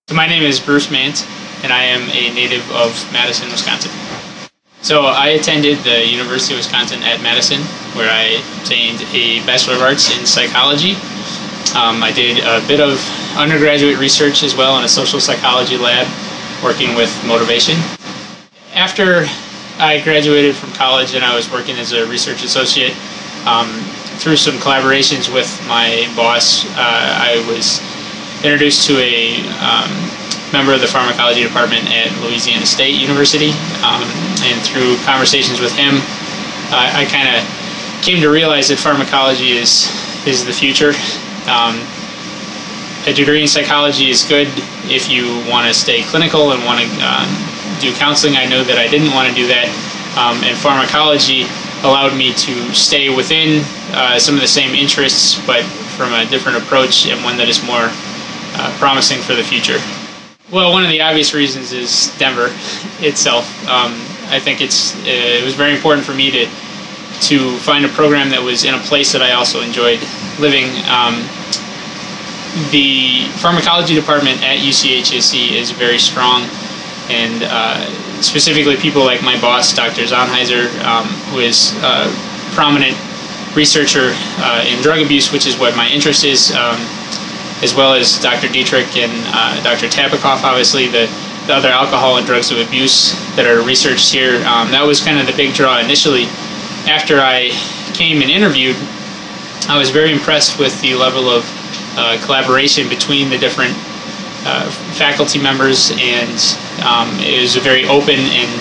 So my name is Bruce Mandt, and I am a native of Madison, Wisconsin. So I attended the University of Wisconsin at Madison, where I obtained a Bachelor of Arts in Psychology. I did a bit of undergraduate research as well in a social psychology lab, working with motivation. After I graduated from college and I was working as a research associate, through some collaborations with my boss, I was introduced to a member of the pharmacology department at Louisiana State University, and through conversations with him, I kind of came to realize that pharmacology is the future. A degree in psychology is good if you want to stay clinical and want to do counseling. I know that I didn't want to do that, and pharmacology allowed me to stay within some of the same interests, but from a different approach and one that is more promising for the future. Well, one of the obvious reasons is Denver itself. I think it was very important for me to find a program that was in a place that I also enjoyed living. The pharmacology department at UCDHSC is very strong, and specifically people like my boss, Dr. Zonheiser, who is a prominent researcher in drug abuse, which is what my interest is, as well as Dr. Dietrich and Dr. Tapikoff, obviously, the other alcohol and drugs of abuse that are researched here. That was kind of the big draw initially. After I came and interviewed, I was very impressed with the level of collaboration between the different faculty members, and it was a very open and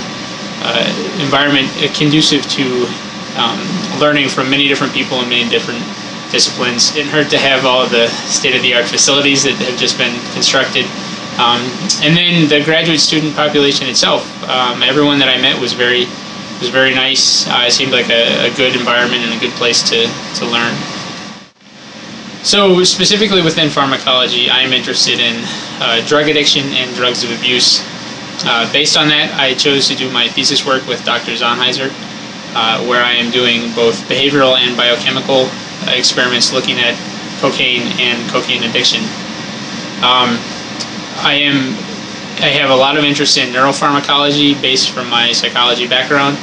environment conducive to learning from many different people in many different disciplines. It didn't hurt to have all of the state-of-the-art facilities that have just been constructed. And then the graduate student population itself, everyone that I met was very nice. It seemed like a good environment and a good place to learn. So specifically within pharmacology, I am interested in drug addiction and drugs of abuse. Based on that, I chose to do my thesis work with Dr. Zonheiser, where I am doing both behavioral and biochemical experiments looking at cocaine and cocaine addiction. I have a lot of interest in neuropharmacology based from my psychology background,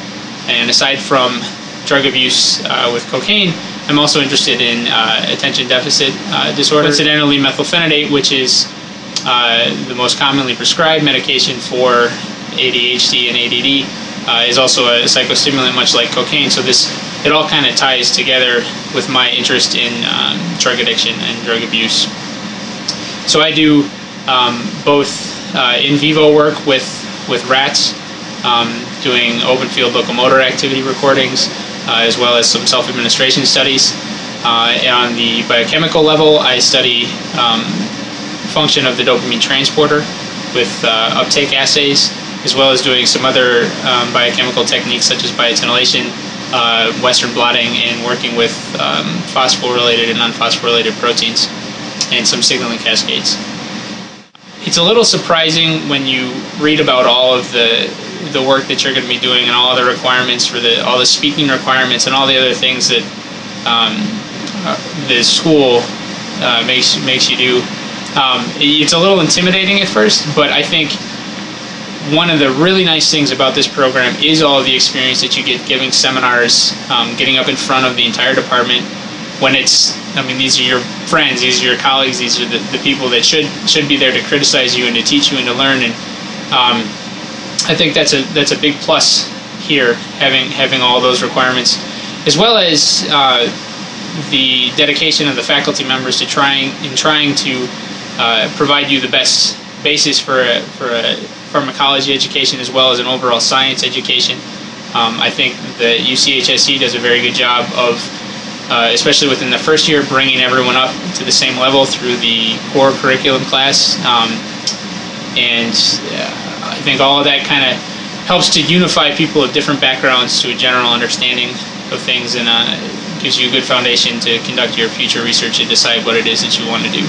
and aside from drug abuse with cocaine, I'm also interested in attention deficit disorder. Incidentally, methylphenidate, which is the most commonly prescribed medication for ADHD and ADD, is also a psychostimulant, much like cocaine. So it all kind of ties together with my interest in drug addiction and drug abuse. So I do both in vivo work with rats, doing open field locomotor activity recordings, as well as some self-administration studies. And on the biochemical level, I study function of the dopamine transporter with uptake assays, as well as doing some other biochemical techniques such as biotinylation, Western blotting, and working with phosphorylated and unphosphorylated proteins, and some signaling cascades. It's a little surprising when you read about all of the work that you're going to be doing and all the requirements for all the speaking requirements and all the other things that the school makes you do. It's a little intimidating at first, but I think one of the really nice things about this program is all of the experience that you get giving seminars, getting up in front of the entire department. When these are your friends, these are your colleagues, these are the people that should be there to criticize you and to teach you and to learn. And I think that's a big plus here, having all those requirements, as well as the dedication of the faculty members to trying to provide you the best basis for a pharmacology education as well as an overall science education. I think the UCDHSC does a very good job of, especially within the first year, bringing everyone up to the same level through the core curriculum class. And I think all of that kind of helps to unify people of different backgrounds to a general understanding of things, and gives you a good foundation to conduct your future research and decide what it is that you want to do.